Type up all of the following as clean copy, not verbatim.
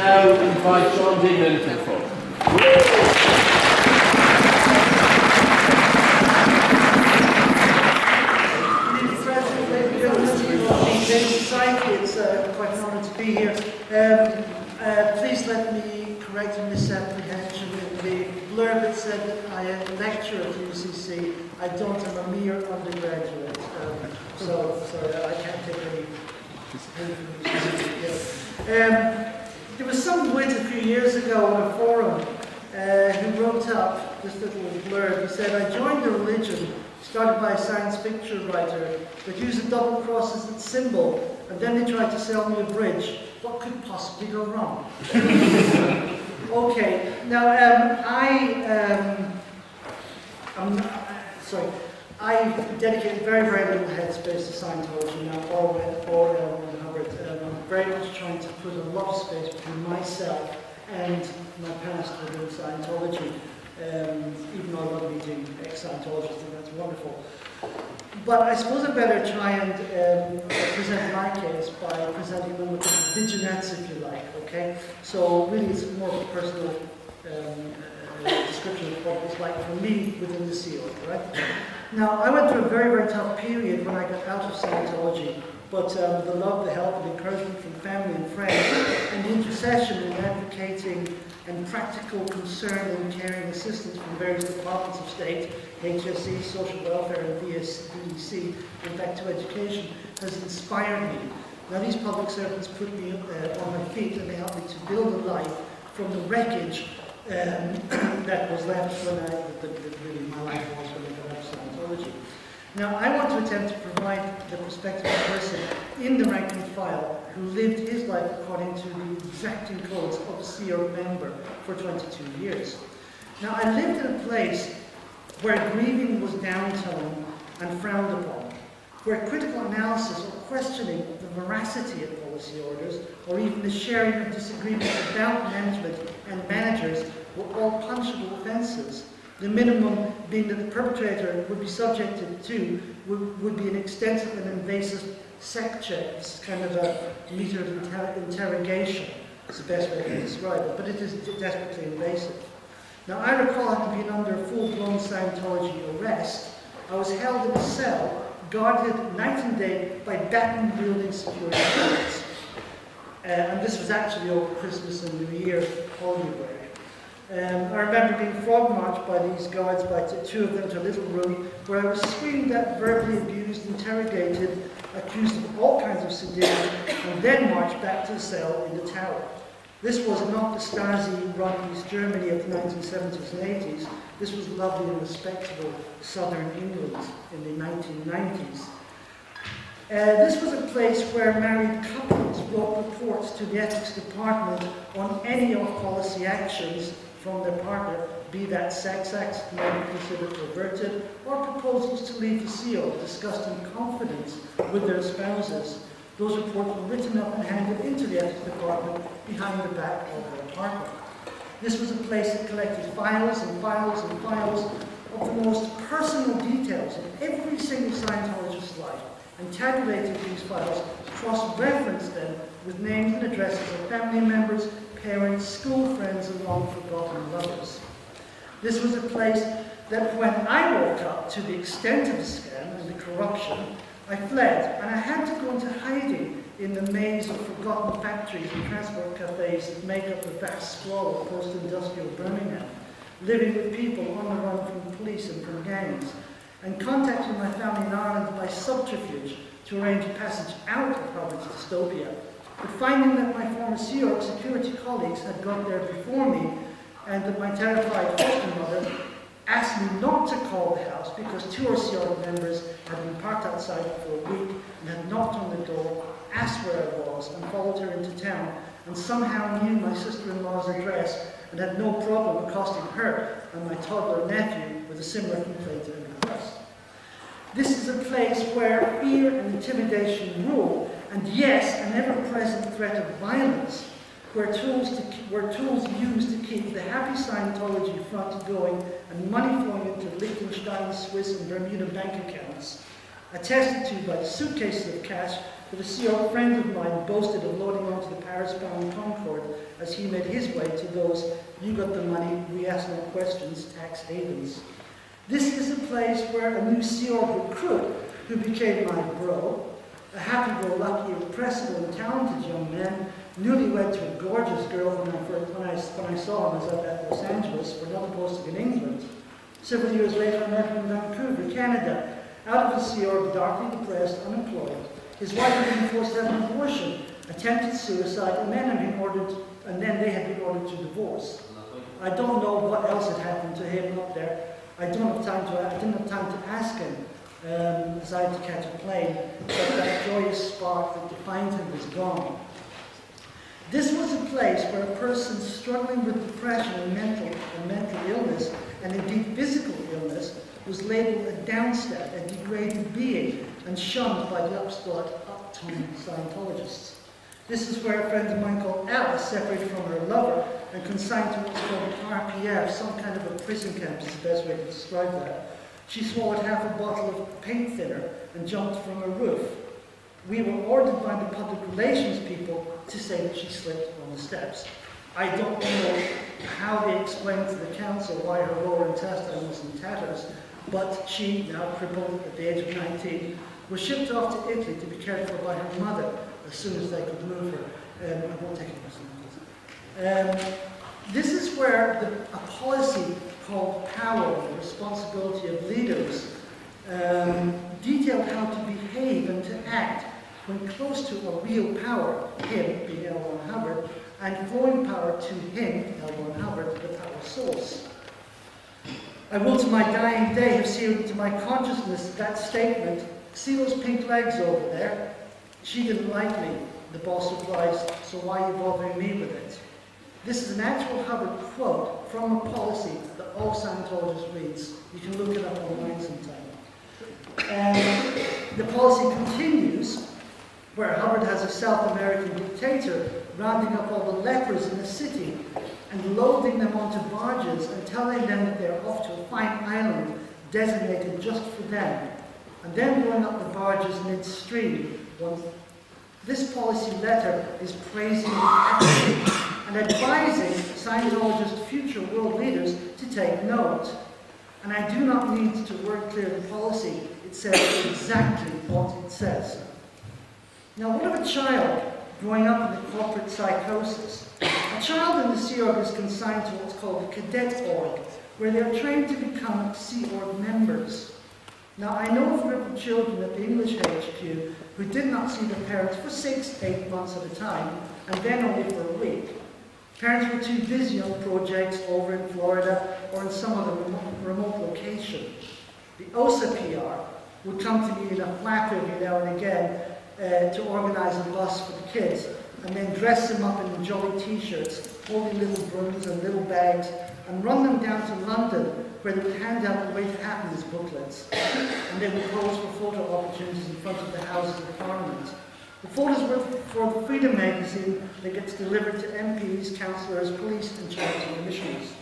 now invite John Deeman to the floor. It's quite an honour to be here. Please let me correct a misapprehension. In the blurb it said that I am a lecturer at UCC. I don't, I'm a mere undergraduate. So I can't take any there was some wit a few years ago on a forum who wrote up this little blurb. He said, I joined a religion started by a science fiction writer that used a double cross as its symbol, and then they tried to sell me a bridge. What could possibly go wrong? Okay, now I dedicated very, very little headspace to Scientology now, or Hubbard. I'm very much trying to put a lot of space between myself and my past within Scientology. Even though I love meeting ex-Scientologists, and that's wonderful. But I suppose I better try and present my case by presenting them with vignettes, if you like, okay? So really it's more of a personal description of what it was like for me within the Sea Org, right? Now, I went through a very, very tough period when I got out of Scientology, but the love, the help, and encouragement from family and friends, and the intercession and advocating and practical concern and caring assistance from various departments of state, HSE, social welfare, and DEC, and back to education, has inspired me. Now, these public servants put me on my feet, and they helped me to build a life from the wreckage that was left when really my life was when I got out of Scientology. Now, I want to attempt to provide the perspective of a person in the rank and file who lived his life according to the exacting codes of a Sea Org member for 22 years. Now, I lived in a place where grieving was downtoned and frowned upon, where critical analysis or questioning of the veracity of policy orders, or even the sharing of disagreements about management and managers, were all punishable offences. The minimum being that the perpetrator would be subjected to would be an extensive and invasive sec check. This is kind of a metered interrogation. It's the best way to describe it, but it is desperately invasive. Now, I recall having been under full-blown Scientology arrest. I was held in a cell, guarded night and day by baton-wielding security guards. And this was actually over Christmas and New Year holiday break. I remember being frog-marched by these guards, by two of them, to a little room where I was screamed at, verbally abused, interrogated, accused of all kinds of sedition, and then marched back to the cell in the tower. This was not the Stasi-run East Germany of the 1970s and 80s. This was lovely and respectable southern England in the 1990s. This was a place where married couples brought reports to the ethics department on any off-policy actions from their partner, be that sex acts may be considered perverted, or proposals to leave the Sea Org discussed in confidence with their spouses. Those reports were written up and handed into the ethics department behind the back of their partner. This was a place that collected files and files and files of the most personal details of every single Scientologist's life, and tabulated these files, cross-referenced them with names and addresses of family members, parents, school friends, and long-forgotten lovers. This was a place that when I woke up to the extent of the scam and the corruption, I fled, and I had to go into hiding in the maze of forgotten factories and transport cafes that make up the vast sprawl of post-industrial Birmingham, living with people on the run from the police and from gangs, and contacting my family in Ireland by subterfuge to arrange a passage out of Providence dystopia. But finding that my former Sea Org security colleagues had got there before me, and that my terrified foster mother asked me not to call the house because two of Sea Org members had been parked outside for a week and had knocked on the door, asked where I was, and followed her into town, and somehow knew my sister-in-law's address and had no problem accosting her and my toddler nephew with a similar complaint and request. This is a place where fear and intimidation rule, and yes, an ever-present threat of violence, where tools used to keep the happy Scientology front going and money flowing into Liechtenstein, Swiss, and Bermuda bank accounts, attested to by the suitcases of cash that a Sea Org friend of mine boasted of loading onto the Paris-bound Concorde as as he made his way to those you got the money, we ask no questions, tax havens. This is a place where a new Sea Org recruit, who became my bro, a happy-go-lucky, impressive and talented young man, newlywed to a gorgeous girl when I saw him as at Los Angeles for another posting in England. Several years later, I met him in Vancouver, Canada, out of the Sea Org, darkly depressed, unemployed. His wife had been forced to have an abortion, attempted suicide, and then they had been ordered to divorce. I don't know what else had happened to him up there. I didn't have time to ask him, as I had to catch a plane, but that joyous spark that defined him was gone. This was a place where a person struggling with depression and mental illness, and indeed physical illness, was labeled a downstep, a degraded being, and shunned by the upstart Scientologists. This is where a friend of mine called Alice separated from her lover and consigned to what's called RPF, some kind of a prison camp is the best way to describe that. She swallowed half a bottle of paint thinner and jumped from a roof. We were ordered by the public relations people to say that she slipped on the steps. I don't know how they explained to the council why her lower intestine was in tatters, but she, now crippled at the age of 19, was shipped off to Italy to be cared for by her mother as soon as they could move her. I won't take it personally. This is where a policy called power, the responsibility of leaders, detailed how to behave and to act when close to a real power, him being L. Ron Hubbard, and flowing power to him, L. Ron Hubbard, the power source. I will to my dying day have sealed into my consciousness that statement, see those pink legs over there? She didn't like me, the boss replies, so why are you bothering me with it? This is an actual Hubbard quote from a policy that all Scientologists reads. You can look it up online sometime. And the policy continues, where Hubbard has a South American dictator rounding up all the lepers in the city and loading them onto barges and telling them that they're off to a fine island designated just for them, and then blowing up the barges midstream. This policy letter is praising the action and advising Scientologist future world leaders to take note. And I do not need to word clear the policy. It says exactly what it says. Now, what of a child growing up in the corporate psychosis? A child in the Sea Org is consigned to what's called the Cadet Org, where they're trained to become Sea Org members. Now, I know of a group of children at the English HQ who did not see their parents for 6 to 8 months at a time, and then only for a week. Parents were too busy on projects over in Florida or in some other remote location. The OSA PR would come to me in a flap every now and again to organise a bus for the kids, and then dress them up in jolly t-shirts, holding little brooms and little bags, and run them down to London, where they would hand out the way to happiness booklets, and they would pose for photo opportunities in front of the Houses of Parliament. The photos were for the Freedom magazine that gets delivered to MPs, councillors, police, and charity missionaries.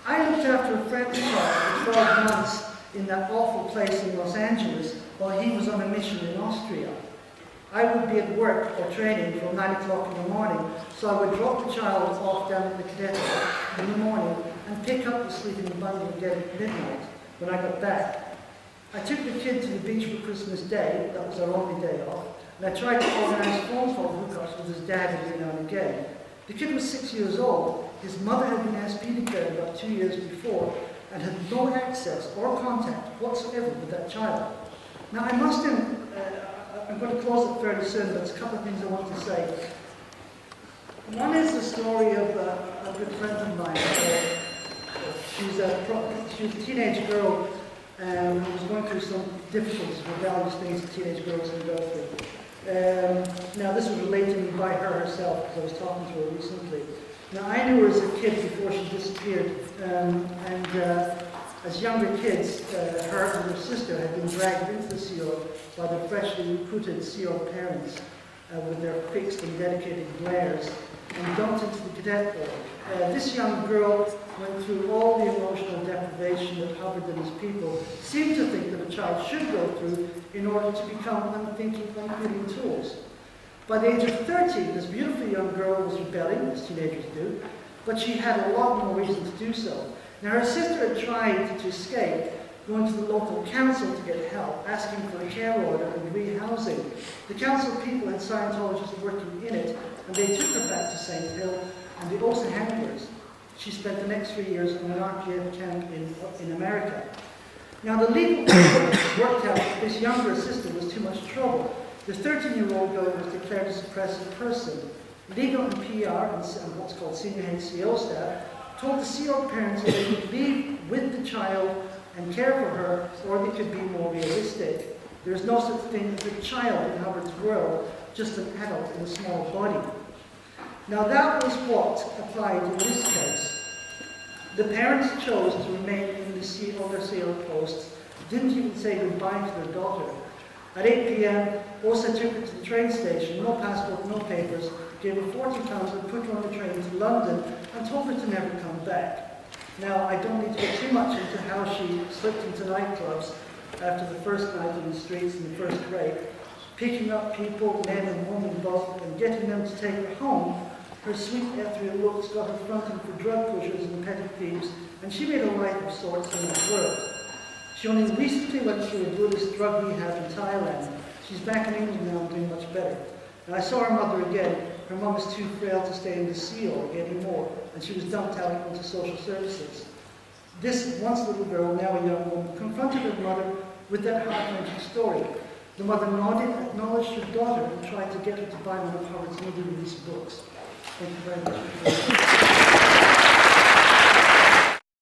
I looked after a friend's child for 12 months in that awful place in Los Angeles while he was on a mission in Austria. I would be at work or training from 9 o'clock in the morning, so I would drop the child off down at the cadet in the morning and pick up the sleeping bundle again at midnight when I got back. I took the kid to the beach for Christmas Day, that was our only day off, and I tried to organise phone call hookups with his dad every now and again. The kid was 6 years old, his mother had been SP declared about 2 years before, and had no access or contact whatsoever with that child. Now I must I'm going to close it fairly soon, but there's a couple of things I want to say. One is the story of a good friend of mine. She was a teenage girl who was going through some difficulties, rebellious things that teenage girls can go through. Now this was related to me by her herself, because I was talking to her recently. Now I knew her as a kid before she disappeared, and as younger kids, her and her sister had been dragged into the Sea Org by the freshly recruited Sea Org parents with their fixed and dedicated glares, and dumped into the cadet org. This young girl went through all the emotional deprivation that Hubbard and his people seemed to think that a child should go through in order to become unthinking, unwilling tools. By the age of 13, this beautiful young girl was rebelling, as teenagers do, but she had a lot more reason to do so. Now, her sister had tried to escape, going to the local council to get help, asking for a care order and rehousing. The council people had Scientologists working in it, and they took her back to St. Hill, and they also handlers. She spent the next 3 years in an RPF camp in America. Now, the legal worked out that this younger sister was too much trouble. The 13-year-old girl was declared a suppressive person. Legal and PR and what's called senior HCO staff told the CO parents that they could leave with the child and care for her, or they could be more realistic. There's no such thing as a child in Hubbard's world, just an adult in a small body. Now that was what applied in this case. The parents chose to remain in the their CO posts, didn't even say goodbye to their daughter. At 8 p.m., Osa took her to the train station, no passport, no papers, gave her £40 and put her on the train to London and told her to never come back. Now, I don't need to get too much into how she slipped into nightclubs after the first night in the streets and the first rape, picking up people, men and women both, and getting them to take her home. Her sweet ethereal looks got her fronting for drug pushers and petty thieves, and she made a life of sorts in that world. She only recently went through a Buddhist drug rehab in Thailand. She's back in England now and doing much better. And I saw her mother again. Her mum is too frail to stay in the CO anymore, and she was dumped out into social services. This once little girl, now a young woman, confronted her mother with that heart-wrenching story. The mother nodded, acknowledged her daughter, and tried to get her to buy one of Howard's newly released books. Thank you very much.